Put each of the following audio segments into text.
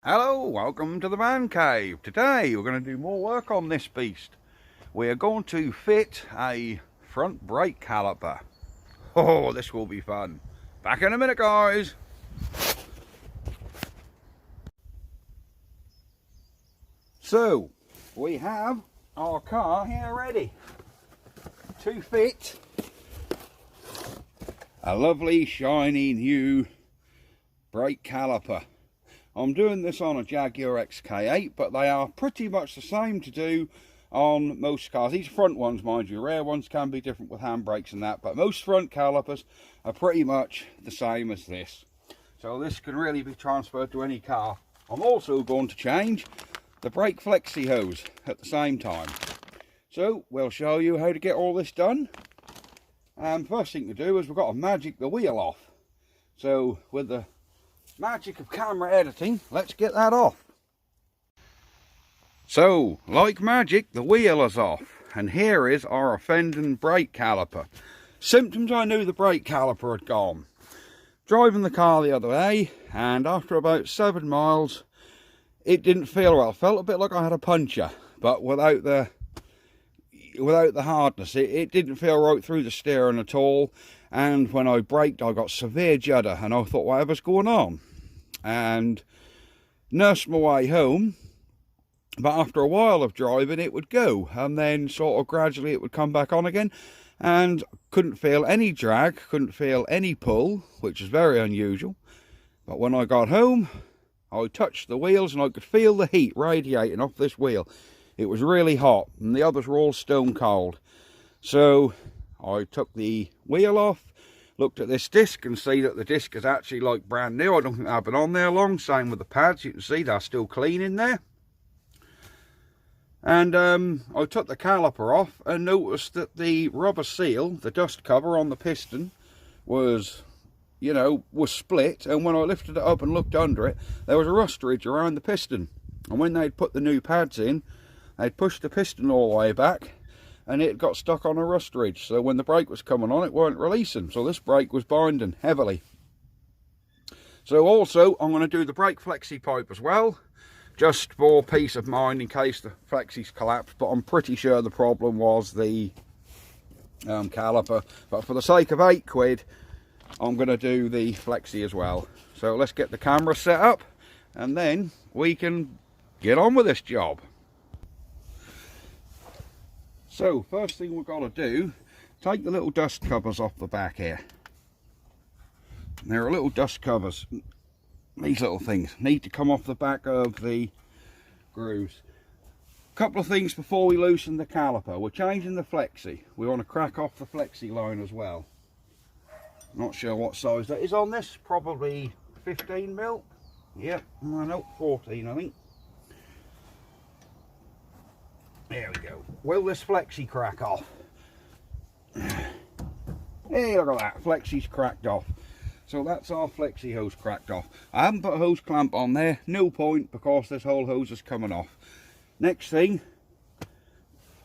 Hello, welcome to the man cave. Today we're going to do more work on this beast. We are going to fit a front brake caliper. Oh, this will be fun. Back in a minute, guys. So, we have our car here ready to fit a lovely shiny new brake caliper. I'm doing this on a Jaguar XK8, but they are pretty much the same to do on most cars. These front ones, mind you, rare ones can be different with handbrakes and that, but most front calipers are pretty much the same as this. So this can really be transferred to any car. I'm also going to change the brake Flexi hose at the same time. So we'll show you how to get all this done. And first thing to do is we've got to magic the wheel off. So with the magic of camera editing, let's get that off. So, like magic, the wheel is off, and here is our offending brake caliper. Symptoms I knew the brake caliper had gone. Driving the car the other day, and after about 7 miles, it didn't feel well. Felt a bit like I had a puncture, but without the hardness. It didn't feel right through the steering at all. And when I braked, I got severe judder, and I thought, whatever's going on? And nursed my way home, but after a while of driving, it would go, and then sort of gradually it would come back on again, and couldn't feel any drag, couldn't feel any pull, which is very unusual. But when I got home, I touched the wheels, and I could feel the heat radiating off this wheel. It was really hot, and the others were all stone cold. So I took the wheel off, looked at this disc and see that the disc is actually like brand new. I don't think they've been on there long. Same with the pads, you can see they're still clean in there. And I took the caliper off and noticed that the rubber seal, the dust cover on the piston, was split. And when I lifted it up and looked under it, there was a rust ridge around the piston. And when they'd put the new pads in, they'd pushed the piston all the way back, and it got stuck on a rust ridge. So when the brake was coming on, it weren't releasing. So this brake was binding heavily. So also, I'm going to do the brake Flexi pipe as well, just for peace of mind in case the Flexi's collapsed. But I'm pretty sure the problem was the caliper. But for the sake of £8, I'm going to do the Flexi as well. So let's get the camera set up, and then we can get on with this job. So, first thing we've got to do, take the little dust covers off the back here. There are little dust covers. These little things need to come off the back of the grooves. A couple of things before we loosen the caliper. We're changing the Flexi. We want to crack off the Flexi line as well. Not sure what size that is on this. Probably 15mm. Yep, no, 14 I think. There we go. Will this Flexi crack off? Hey, look at that. Flexi's cracked off. So that's our Flexi hose cracked off. I haven't put a hose clamp on there. No point, because this whole hose is coming off. Next thing,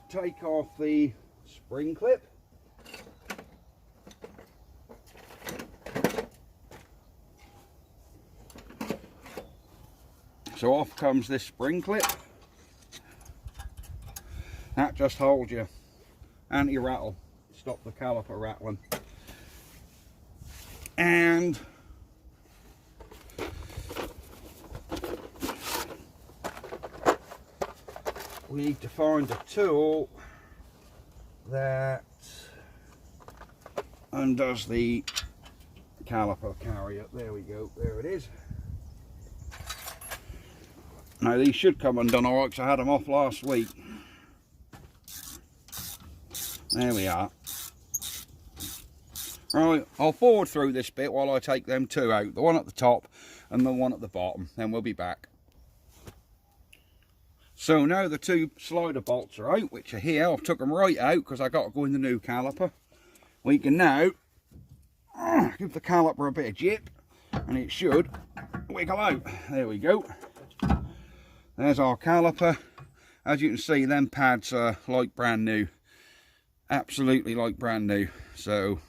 take off the spring clip. So off comes this spring clip. That just holds your anti-rattle, stop the caliper rattling. And we need to find a tool that undoes the caliper carrier. There we go, there it is. Now these should come undone alright, because I had them off last week. There we are. Right, I'll forward through this bit while I take them two out. The one at the top and the one at the bottom. Then we'll be back. So now the two slider bolts are out, which are here. I took them right out because I got to go in the new caliper. We can now give the caliper a bit of jip, and it should wiggle out. There we go. There's our caliper. As you can see, them pads are like brand new. Absolutely like brand new. So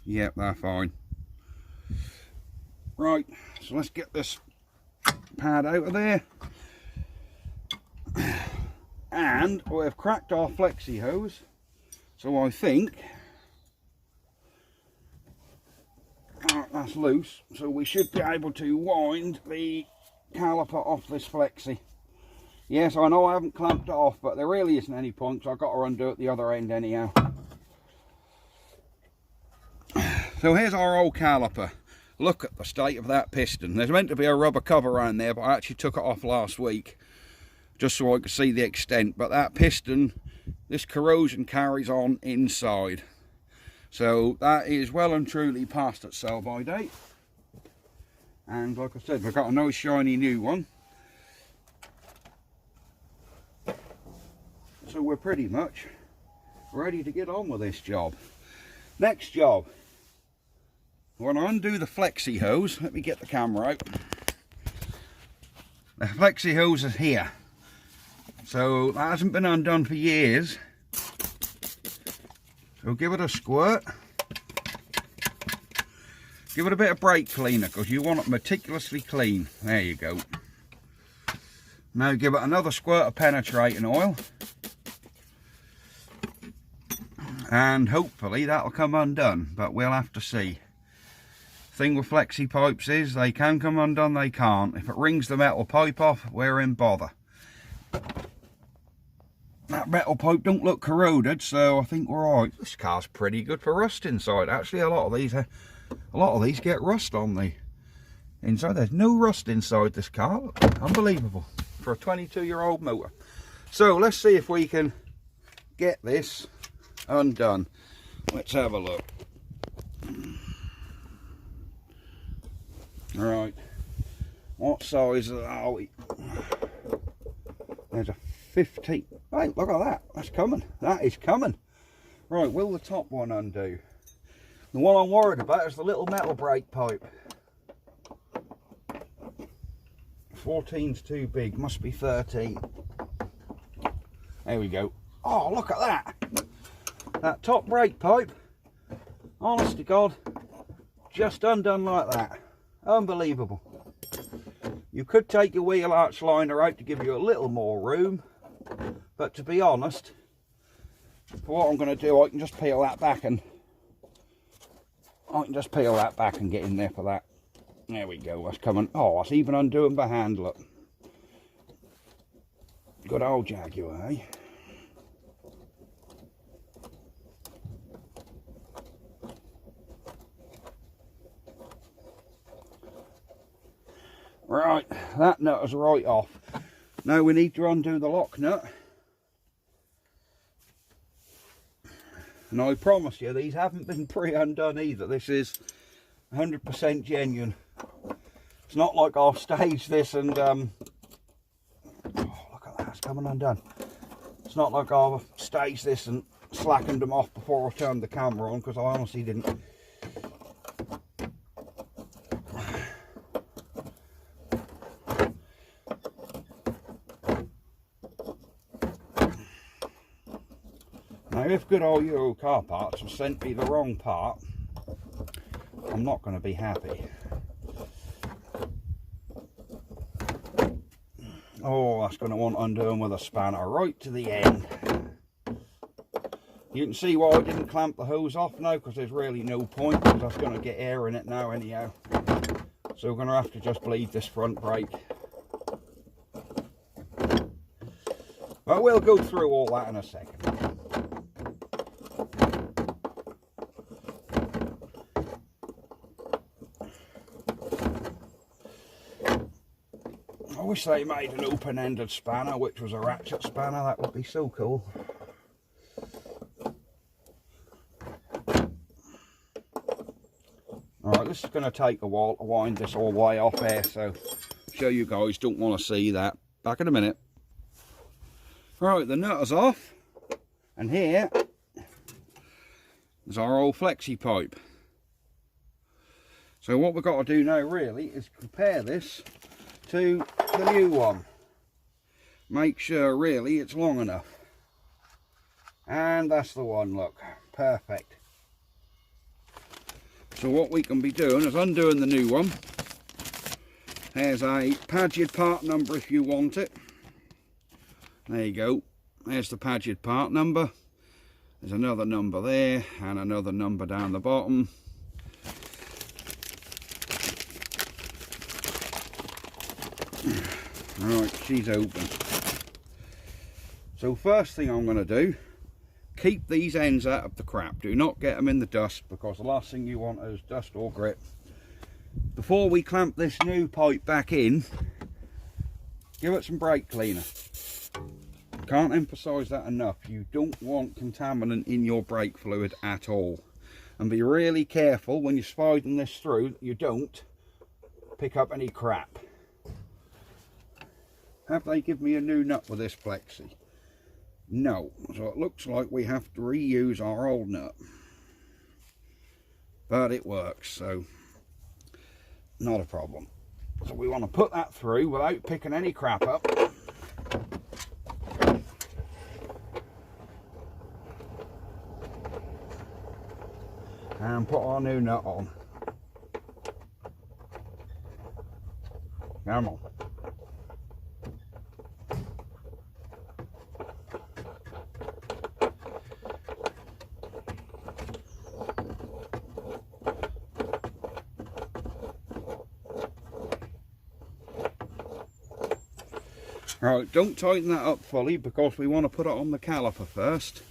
yep, they're fine. Right, so let's get this pad out of there. And we've cracked our flexi hose, so I think that's loose, so we should be able to wind the caliper off this flexi. Yes, I know I haven't clamped it off, but there really isn't any point, so I've got to undo at the other end anyhow. So here's our old caliper. Look at the state of that piston. There's meant to be a rubber cover around there, but I actually took it off last week just so I could see the extent. But that piston, this corrosion carries on inside. So that is well and truly past its sell-by date. And like I said, we've got a nice shiny new one. So we're pretty much ready to get on with this job. Next job, when I undo the flexi hose, let me get the camera out. The flexi hose is here. So that hasn't been undone for years. So give it a squirt. Give it a bit of brake cleaner because you want it meticulously clean. There you go. Now give it another squirt of penetrating oil. And hopefully that'll come undone, but we'll have to see. Thing with flexi pipes is they can come undone, they can't. If it rings the metal pipe off, we're in bother. That metal pipe don't look corroded, so I think we're alright. This car's pretty good for rust inside. Actually, a lot of these get rust on the inside. There's no rust inside this car. Unbelievable for a 22-year-old motor. So let's see if we can get this undone. Let's have a look. Right, what size are we? There's a 15. Hey, look at that. That's coming. That is coming. Right, will the top one undo? The one I'm worried about is the little metal brake pipe. 14's too big. Must be 13. There we go. Oh, look at that. That top brake pipe, honest to God, just undone like that. Unbelievable. You could take your wheel arch liner out to give you a little more room, but to be honest, for what I'm going to do, I can just peel that back and get in there for that. There we go. That's coming. Oh, that's even undoing by hand. Look, good old Jaguar, eh? Right, that nut is right off. Now we need to undo the lock nut. And I promise you, these haven't been pre-undone either. This is 100% genuine. It's not like I've staged this and oh, look at that, it's coming undone. It's not like I've staged this and slackened them off before I turned the camera on, because I honestly didn't. Now, if good old Euro car parts have sent me the wrong part, I'm not going to be happy. Oh, that's going to want undoing with a spanner right to the end. You can see why I didn't clamp the hose off now, because there's really no point, because that's going to get air in it now anyhow. So we're going to have to just bleed this front brake. But we'll go through all that in a second. I wish they made an open-ended spanner, which was a ratchet spanner. That would be so cool. Alright, this is going to take a while to wind this all the way off here, so show you guys don't want to see that. Back in a minute. Right, the nut is off, and here is our old flexi pipe. So what we've got to do now really is compare this to the new one. Make sure really it's long enough. And that's the one, look, perfect. So what we can be doing is undoing the new one There's a Paget part number if you want it. There you go. There's the Paget part number. There's another number there and another number down the bottom. Right, she's open. So first thing I'm going to do, keep these ends out of the crap. Do not get them in the dust, because the last thing you want is dust or grit. Before we clamp this new pipe back in, give it some brake cleaner. Can't emphasise that enough. You don't want contaminant in your brake fluid at all. And be really careful when you're sliding this through that you don't pick up any crap. Have they given me a new nut with this Flexi? No. So it looks like we have to reuse our old nut. But it works, so not a problem. So we want to put that through without picking any crap up. And put our new nut on. Come on. Right, don't tighten that up fully, because we want to put it on the caliper first.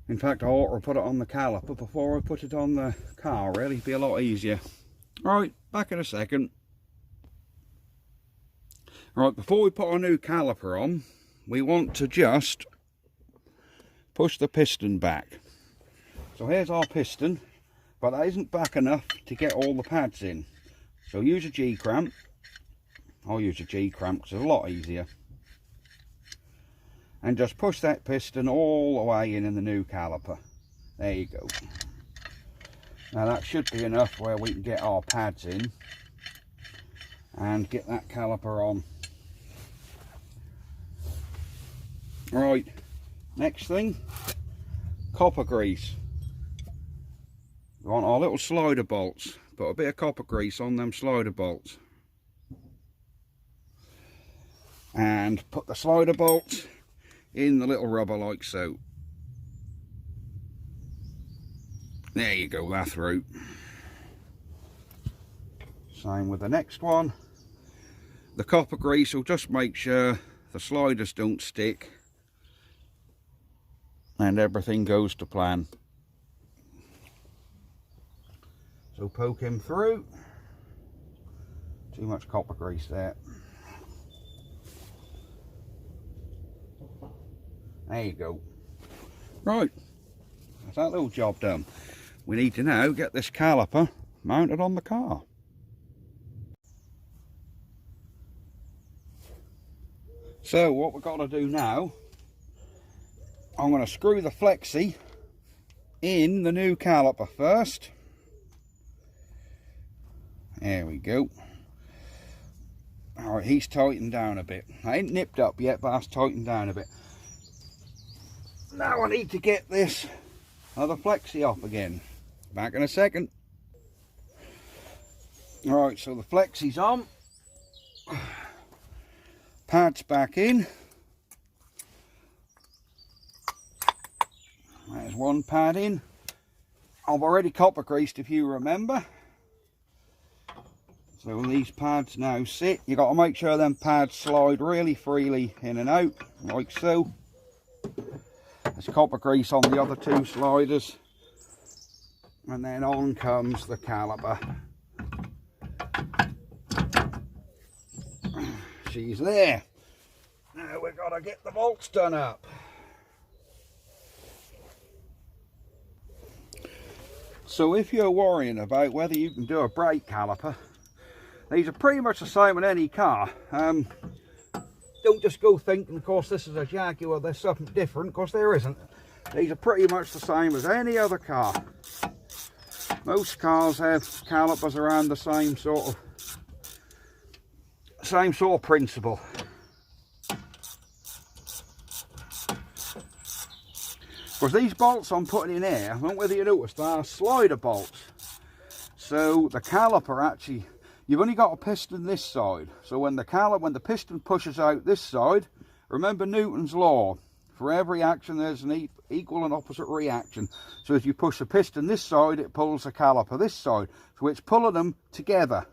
In fact, I ought to put it on the caliper before I put it on the car, really. It'd be a lot easier. Right, back in a second. Right, before we put our new caliper on, we want to just push the piston back. So here's our piston, but that isn't back enough to get all the pads in. So use a G-clamp. I'll use a G-clamp because it's a lot easier. And just push that piston all the way in the new caliper. There you go. Now that should be enough where we can get our pads in and get that caliper on. Right, next thing, copper grease. We want our little slider bolts. Put a bit of copper grease on them slider bolts. And put the slider bolts in the little rubber like so. There you go, that through. Same with the next one. The copper grease will just make sure the sliders don't stick and everything goes to plan. So poke him through. Too much copper grease there. There you go. Right, that's that little job done. We need to now get this caliper mounted on the car. So what we've got to do now, I'm going to screw the Flexi in the new caliper first. There we go. Alright, he's tightened down a bit. I ain't nipped up yet, but that's tightened down a bit. Now I need to get this other Flexi off again. Back in a second. Alright, so the Flexi's on. Pads back in. There's one pad in. I've already copper greased, if you remember. So these pads now sit. You've got to make sure them pads slide really freely in and out, like so. There's copper grease on the other two sliders. And then on comes the caliper. She's there. Now we've got to get the bolts done up. So if you're worrying about whether you can do a brake caliper, these are pretty much the same with any car. Don't just go thinking, of course, this is a Jaguar, there's something different, because there isn't. These are pretty much the same as any other car. Most cars have calipers around the same sort of principle. Because these bolts I'm putting in here, I don't know whether you noticed, they are slider bolts. So the caliper actually, you've only got a piston this side. So when the piston pushes out this side, remember Newton's law. For every action, there's an equal and opposite reaction. So if you push the piston this side, it pulls the caliper this side. So it's pulling them together.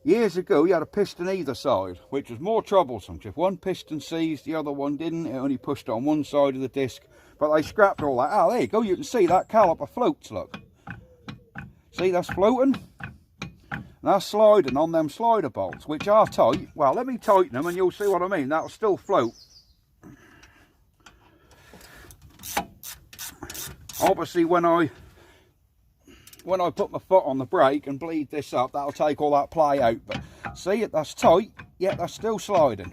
Years ago, you had a piston either side, which was more troublesome. If one piston seized, the other one didn't. It only pushed on one side of the disc. But they scrapped all that. Oh, there you go. You can see that caliper floats, look. See, that's floating. And that's sliding on them slider bolts, which are tight. Well, let me tighten them and you'll see what I mean. That'll still float. Obviously, when I put my foot on the brake and bleed this up, that'll take all that play out. But see, that's tight, yet that's still sliding.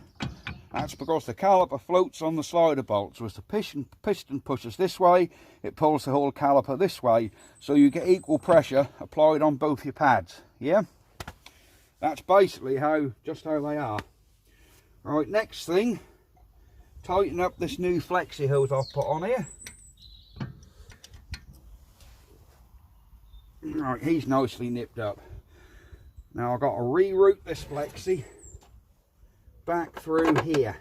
That's because the caliper floats on the slider bolts. So as the piston pushes this way, it pulls the whole caliper this way. So you get equal pressure applied on both your pads. Yeah? That's basically just how they are. Right, next thing, tighten up this new Flexi hose I've put on here. Right, he's nicely nipped up. Now I've got to reroute this Flexi back through here.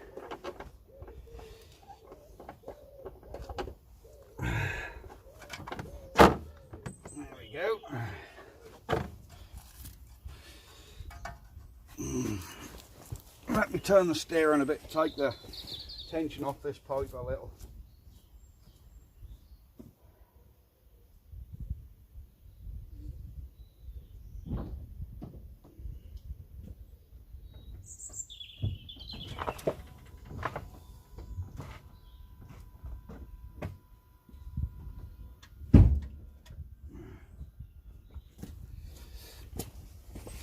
There we go. Let me turn the steering a bit to take the tension off this pipe a little.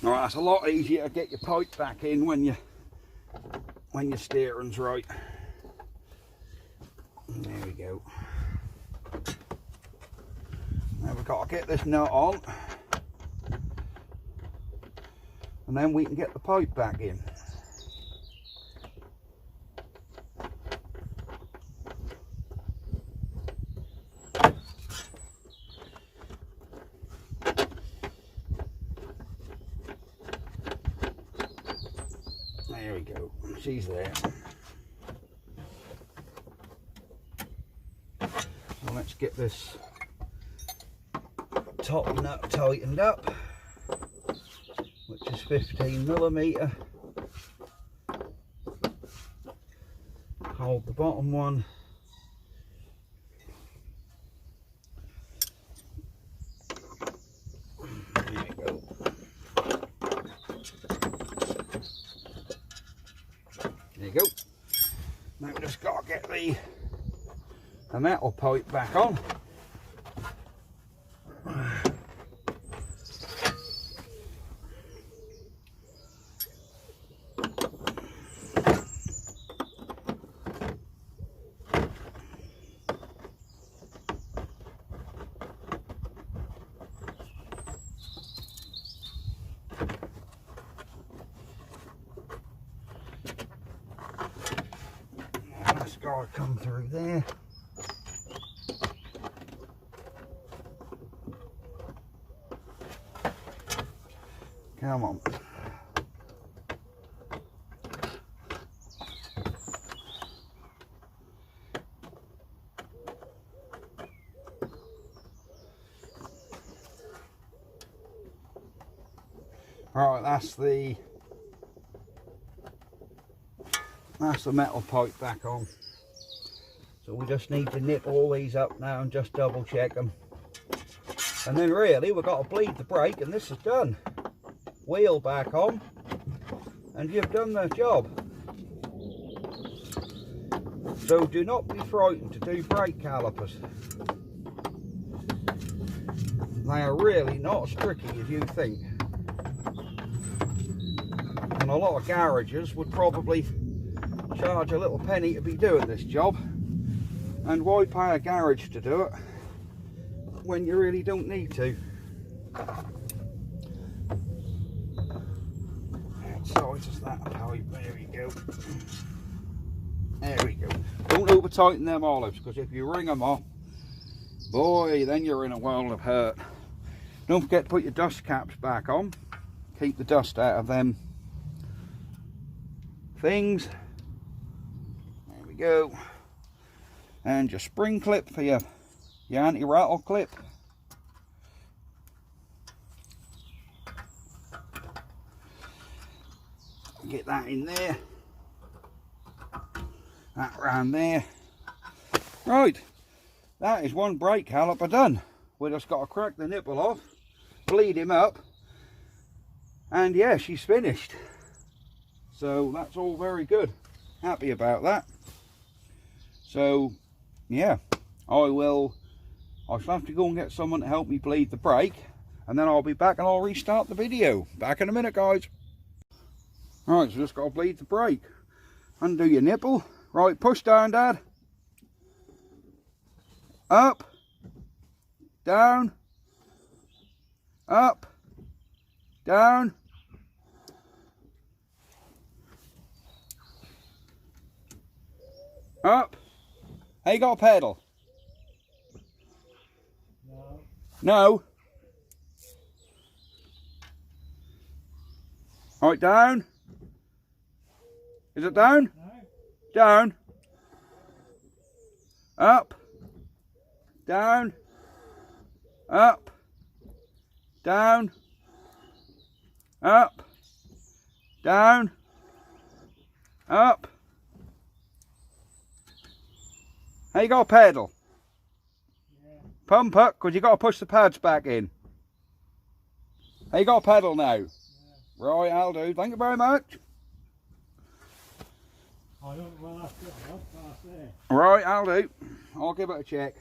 Alright, that's a lot easier to get your pipe back in when your steering's right. There we go. Now we've got to get this nut on, and then we can get the pipe back in. There we go, she's there. So let's get this top nut tightened up, which is 15mm. Hold the bottom one. There you go. There you go. Now we just got to get the metal pipe back on. That's got to come through there. Come on. Alright, that's the metal pipe back on. So we just need to nip all these up now and just double check them. And then really we've got to bleed the brake and this is done. Wheel back on and you've done the job. So do not be frightened to do brake calipers. They are really not as tricky as you think. And a lot of garages would probably charge a little penny to be doing this job. And why pay a garage to do it when you really don't need to? Size is that pipe? There we go. There we go. Don't over tighten them olives, because if you wring them off, boy, then you're in a world of hurt. Don't forget to put your dust caps back on. keep the dust out of them things. There we go. And your spring clip for your anti-rattle clip. Get that in there. That round there. Right, that is one brake caliper done. We just got to crack the nipple off, bleed him up, and yeah, she's finished. So that's all very good. Happy about that. So yeah, I shall have to go and get someone to help me bleed the brake, and then I'll be back and I'll restart the video. Back in a minute, guys. Right, so just got to bleed the brake. Undo your nipple. Right, push down, Dad. Up, down, up, down, up. Hey, you got a pedal? No. No? Right, down. Is it down? No. Down. Up. Down, up, down, up, down, up. Hey, you got a pedal? Yeah. Pump up, because you got to push the pads back in. Hey, you got a pedal now? Yeah. Right, I'll do. Thank you very much. I don't know what I right, I'll do. I'll give it a check.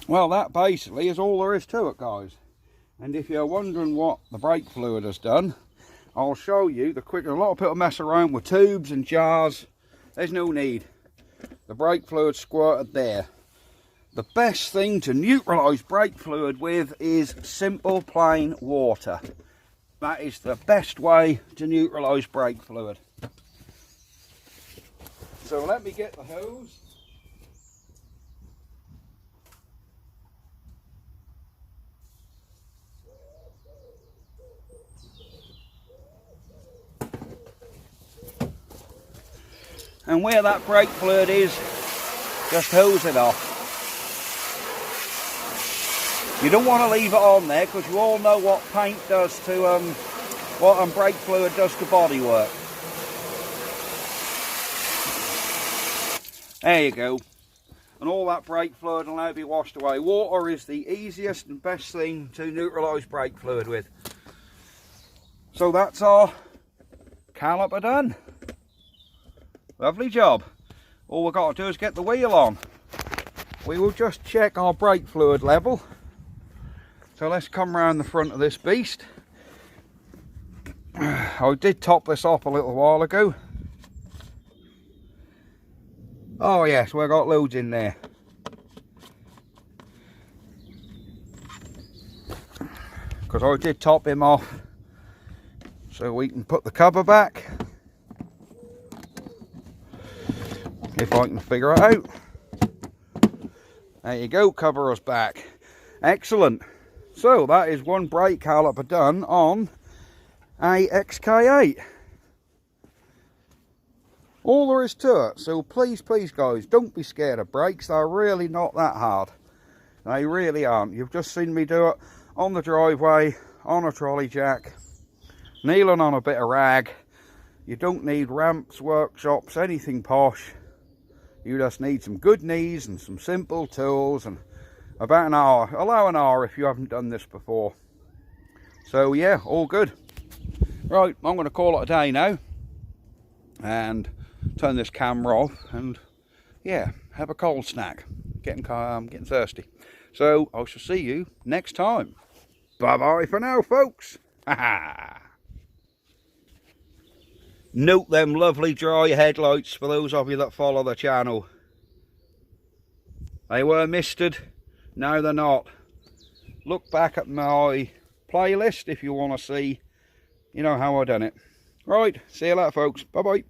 Well, that basically is all there is to it, guys. And if you're wondering what the brake fluid has done, I'll show you the quick. A lot of people mess around with tubes and jars. There's no need. The brake fluid squirted there. The best thing to neutralise brake fluid with is simple plain water. That is the best way to neutralise brake fluid. So let me get the hose. And where that brake fluid is, just hose it off. You don't want to leave it on there, because you all know what paint does to what brake fluid does to bodywork. There you go. And all that brake fluid will now be washed away. Water is the easiest and best thing to neutralise brake fluid with. So that's our caliper done. Lovely job. All we've got to do is get the wheel on. We will just check our brake fluid level. So let's come round the front of this beast. I did top this off a little while ago. Oh yes, we've got loads in there. Because I did top him off so we can put the cover back. If I can figure it out. There you go, cover us back. Excellent. So that is one brake caliper done on a XK8. All there is to it. So please guys, don't be scared of brakes. They're really not that hard. They really aren't. You've just seen me do it on the driveway, on a trolley jack, kneeling on a bit of rag. You don't need ramps, workshops, anything posh. You just need some good knees and some simple tools, and about an hour. Allow an hour if you haven't done this before. So yeah, all good. Right, I'm going to call it a day now and turn this camera off, and yeah, have a cold snack. Getting thirsty. So I shall see you next time. Bye bye for now, folks. Note them lovely dry headlights for those of you that follow the channel. They were misted, now they're not. Look back at my playlist if you want to see, you know, how I done it. Right, see you later, folks. Bye bye.